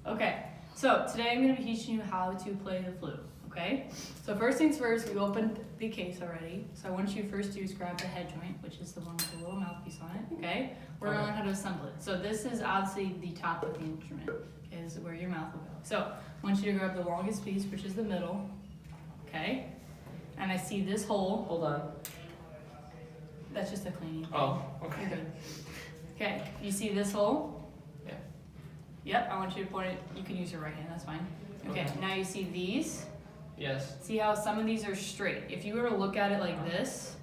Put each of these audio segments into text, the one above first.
Okay, so today I'm going to be teaching you how to play the flute, okay? So first things first, we opened the case already. So I want you to first do is grab the head joint, which is the one with the little mouthpiece on it, okay? We're going to learn how to assemble it. So this is obviously the top of the instrument, is where your mouth will go. So I want you to grab the longest piece, which is the middle, okay? And I see this hole. Hold on. That's just a cleaning thing. Oh, okay. You're good. Okay, you see this hole? Yeah. Yep, I want you to point it, you can use your right hand, that's fine. Okay, now you see these? Yes. See how some of these are straight. If you were to look at it like this,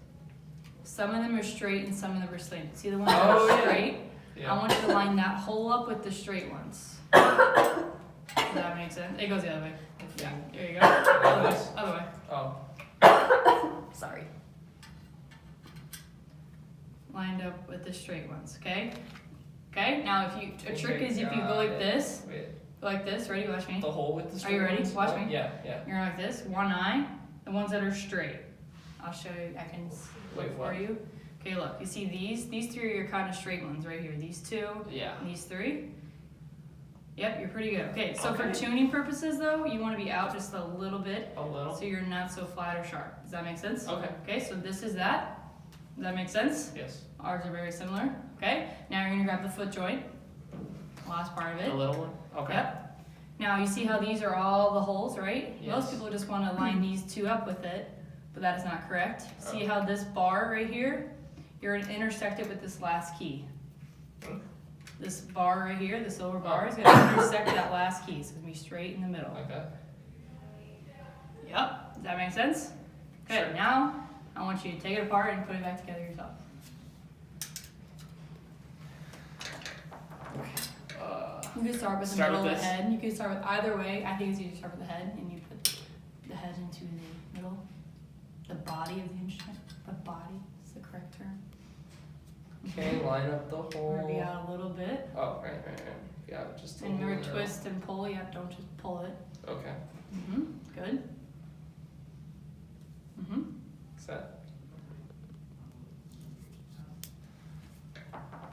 some of them are straight and some of them are slanted. See the ones that are straight? Yeah. I want you to line that hole up with the straight ones. Does that make sense? It goes the other way. Yeah, there you go. Other way. Oh. Sorry. Lined up with the straight ones, okay? Okay, now if you, a trick is if you go like this, Wait. go like this, ready, watch me. The hole with the Are you ready? ones? Watch Oh, me. Yeah, yeah. You're like this, one eye, the ones that are straight. I'll show you, I can look Wait, for what? you. Okay, look, you see these three are your kind of straight ones right here. These two, Yeah. and these three. Yep, you're pretty good. Okay, so for Okay. tuning purposes though, you want to be out just a little bit A little. so you're not so flat or sharp. Does that make sense? Okay. Okay, so this is that. Does that make sense? Yes. Ours are very similar. Okay, now you're gonna grab the foot joint, last part of it. The little one? Okay. Yep. Now you see how these are all the holes, right? Yes. Most people just want to line these two up with it, but that is not correct. See how this bar right here, you're gonna intersect it with this last key. This bar right here, this silver bar, is gonna intersect that last key. So it's gonna be straight in the middle. Like that? Yep. Does that make sense? Okay. Sure. Now I want you to take it apart and put it back together yourself. You can start with the Start middle with of the this? head. You can start with either way. I think it's easier to start with the head, and you put the head into the middle. The body of the instrument. The body is the correct term. Okay, line up the hole. Maybe out a little bit. Oh, right. Yeah, just a And little remember, twist and pull. Yeah, don't just pull it. Okay. Good. Set.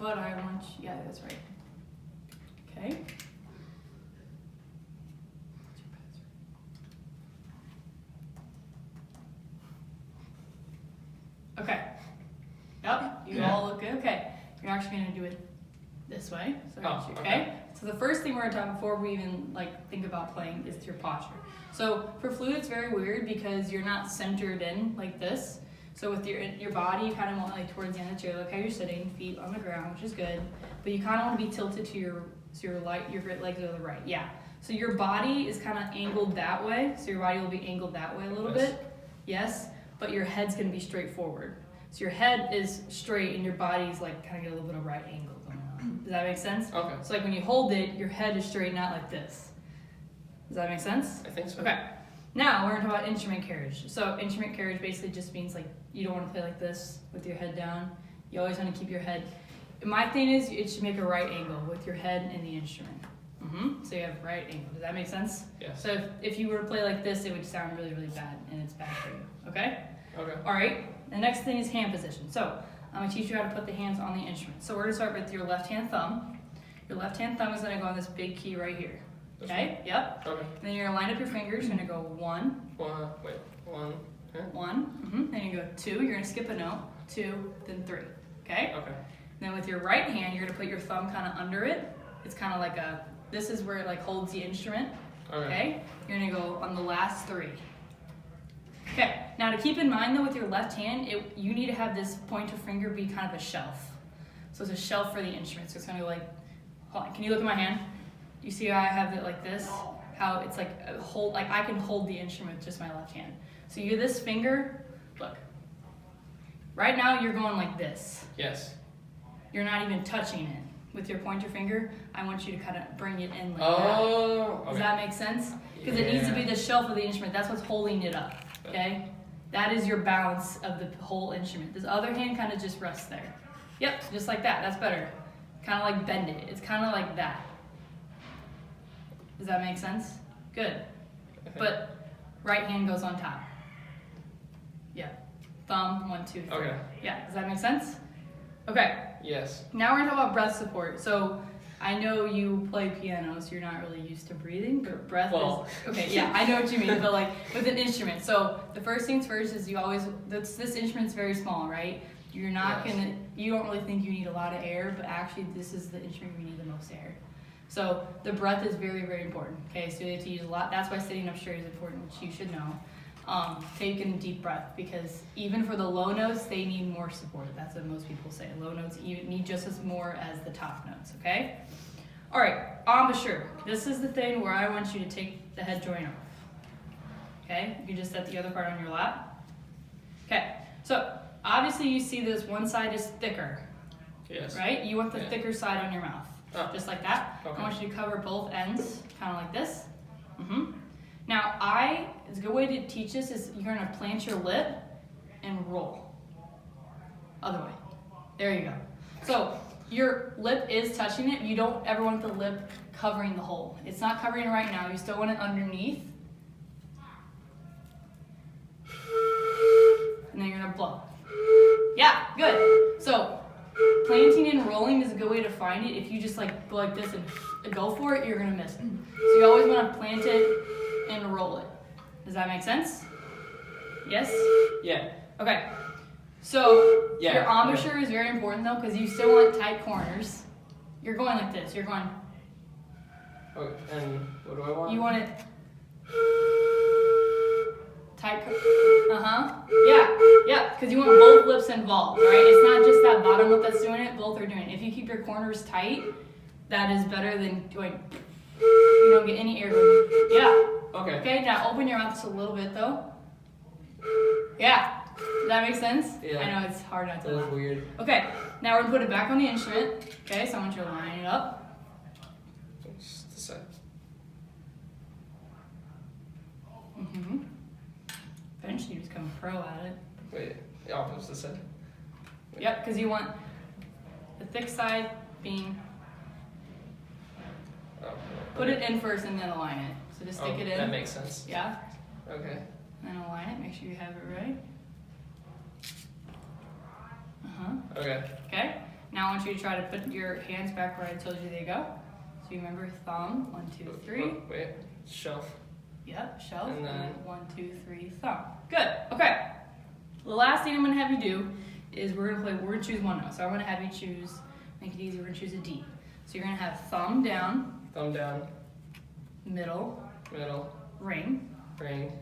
But I want you, yeah, that's right. Okay. Okay. Yep, you Yeah. all look good. Okay. You're actually gonna do it this way. So I want you, okay? Okay. So the first thing we're gonna talk before we even think about playing is your posture. So for flute it's very weird because you're not centered in like this. So with your body, you kind of want like towards the end of the chair, look how you're sitting, feet on the ground, which is good. But you kind of want to be tilted to your legs are to the right. Yeah. So your body is kind of angled that way. So your body will be angled that way a little Yes. bit. Yes. But your head's gonna be straight forward. So your head is straight and your body's like kind of get a little bit of right angle going on. Does that make sense? Okay. So like when you hold it, your head is straight, not like this. Does that make sense? I think so. Okay. Now we're gonna talk about instrument carriage. So instrument carriage basically just means like you don't want to play like this with your head down. You always want to keep your head. My thing is it should make a right angle with your head and the instrument. So you have right angle. Does that make sense? Yes. So if you were to play like this, it would sound really, really bad, and it's bad for you. Okay? Okay. All right. The next thing is hand position. So I'm gonna teach you how to put the hands on the instrument. So we're gonna start with your left hand thumb. Your left hand thumb is gonna go on this big key right here. This Okay? Yep. Okay. And then you're gonna line up your fingers. You're gonna go one, One. Okay. one. Then you go two. You're gonna skip a note. Two, then three. Okay? Okay. Then with your right hand, you're gonna put your thumb kind of under it. It's kind of like this is where it like holds the instrument. Okay? You're gonna go on the last three. Okay, now to keep in mind though with your left hand, you need to have this pointer finger be kind of a shelf. So it's a shelf for the instrument. So it's gonna be like, hold on, can you look at my hand? You see how I have it like this? How it's like a hold, like I can hold the instrument with just my left hand. So you this finger, look. Right now you're going like this. Yes. You're not even touching it. With your pointer finger, I want you to kind of bring it in like that. Oh. Does that make sense? Because it needs to be the shelf of the instrument. That's what's holding it up. Okay? That is your balance of the whole instrument. This other hand kind of just rests there. Yep, just like that. That's better. Kind of like bend it. It's kind of like that. Does that make sense? Good. But right hand goes on top. Yeah. Thumb, 1, 2, 3. Okay. Yeah, does that make sense? Okay. Yes. Now we're gonna talk about breath support. So I know you play piano, so you're not really used to breathing, but breath Well. is okay. Yeah, I know what you mean, but like with an instrument. So the first things first is you always this instrument's very small, right? You're not Yes. you don't really think you need a lot of air, but actually this is the instrument you need the most air. So the breath is very, very important. Okay, so you have to use a lot. That's why sitting up straight is important, which you should know. Take a deep breath because even for the low notes, they need more support. That's what most people say. Low notes even need just as more as the top notes. Okay. All right, embouchure. This is the thing where I want you to take the head joint off. Okay, you can just set the other part on your lap. Okay, so obviously you see this one side is thicker, Yes. right? You want the Yeah. thicker side on your mouth, just like that. Okay. I want you to cover both ends, kind of like this. Now, it's a good way to teach this is you're gonna plant your lip and roll. Other way. There you go. So your lip is touching it. You don't ever want the lip covering the hole. It's not covering it right now. You still want it underneath. And then you're gonna blow. Yeah, good. So planting and rolling is a good way to find it. If you just like go like this and go for it, you're gonna miss it. So you always want to plant it and roll it. Does that make sense? Yes? Yeah. Okay. So Yeah. your embouchure is very important though because you still want tight corners. You're going like this. You're going. Okay. And what do I want? You want it tight. Yeah. Because you want both lips involved, right? It's not just that bottom lip that's doing it. Both are doing it. If you keep your corners tight, that is better than doing. You don't get any air going. Yeah. Okay. Okay. Now open your mouth just a little bit though. Yeah. Does that make sense? Yeah. I know it's hard not to That laugh. is weird. Okay, now we're gonna put it back on the instrument. Okay, so I want you to line it up. Just a sec. Eventually you become a pro at it. Wait. Yeah, just a sec. Yep, because you want the thick side being, Oh. put it in first and then align it. So just stick it in. That makes sense. Yeah, Okay. and then align it, make sure you have it right. Okay. Okay, now I want you to try to put your hands back where I told you they go. So you remember thumb, 1, 2, 3. Wait. Shelf. Yep, shelf, And and then- then 1, 2, 3, thumb. Good, okay. The last thing I'm gonna have you do is we're gonna choose one note. So I'm gonna have you choose, make it easy, we're gonna choose a D. So you're gonna have thumb down, Thumb down. middle, Middle. ring, Ring.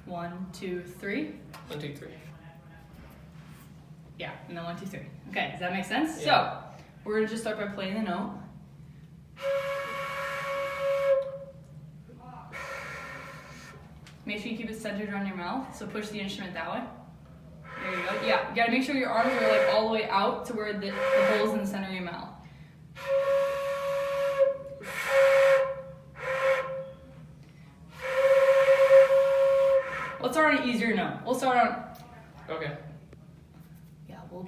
1, 2, 3. 1, 2, 3. Yeah, and then 1, 2, 3. Okay, does that make sense? Yeah. So we're gonna just start by playing the note. Make sure you keep it centered on your mouth, so push the instrument that way. There you go. Yeah, you gotta make sure your arms are like all the way out to where the hole's in the center of your mouth. Let's start on an easier note. We'll start on, Okay. yeah, we'll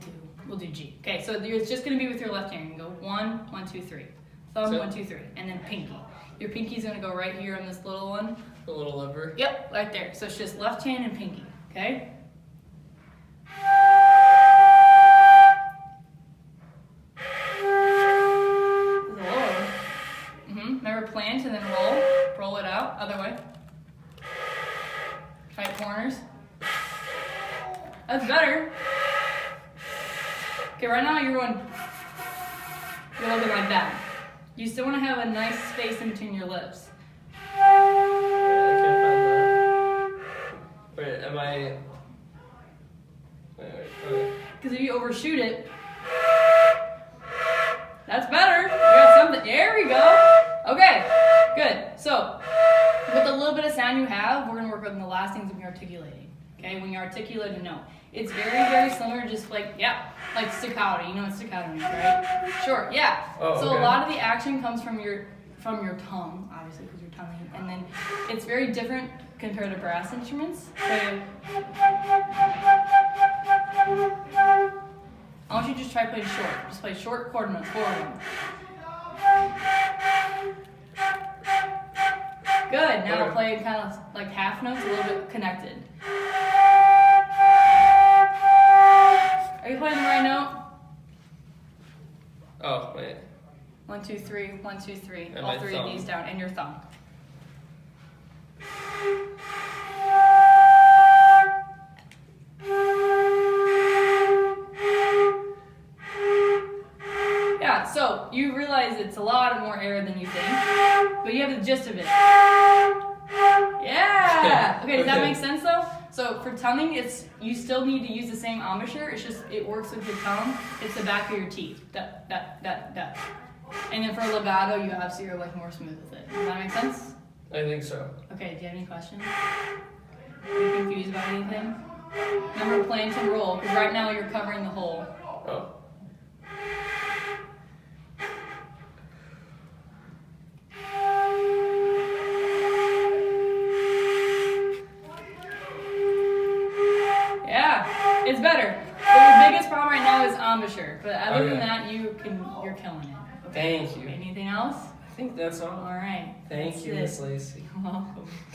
do G. Okay, so it's just gonna be with your left hand. You can go 1, 1, 2, 3. Thumb, So- 1, 2, 3, and then pinky. Your pinky's gonna go right here on this little one. A little lever. Yep, right there. So it's just left hand and pinky, okay? Remember plant and then roll. Roll it out, other way. Tight corners. That's better. Okay, right now you're going, you're looking like that. You still want to have a nice space in between your lips. I can't find that. Wait, am I? Wait. Because if you overshoot it, that's better. You got something. There we go. Okay, good. So, with the little bit of sound you have, we're going to work on the last things when you're articulating. Okay, when you articulate a note. It's very, very similar, just like, yeah, like staccato. You know what staccato means, right? Sure, yeah. Oh, so okay. a lot of the action comes from your tongue, obviously, because you're tonguing. And then it's very different compared to brass instruments. So, I want you to just try playing short. Just play short quarter notes, forward ones. Good. Now Okay. play kind of like half notes, a little bit connected. Are you playing the right note? Oh wait. 1, 2, 3, 1, 2, 3. And All my three thumb. of these down, and your thumb. Yeah, so you realize it's a lot more air than you think, but you have the gist of it. Yeah! Okay, does that make sense though? So for tonguing, you still need to use the same embouchure, it's just, it works with your tongue. It's the back of your teeth. That. And then for legato, you obviously are like more smooth with it. Does that make sense? I think so. Okay, do you have any questions? Are you confused about anything? Remember plant and roll, because right now you're covering the hole. Oh. Yeah, it's better. But your biggest problem right now is embouchure. But other than Okay. that, you're killing it. Thank you. Anything else? I think that's all. All right. Thank that's you, it. Miss Lacey. You're welcome.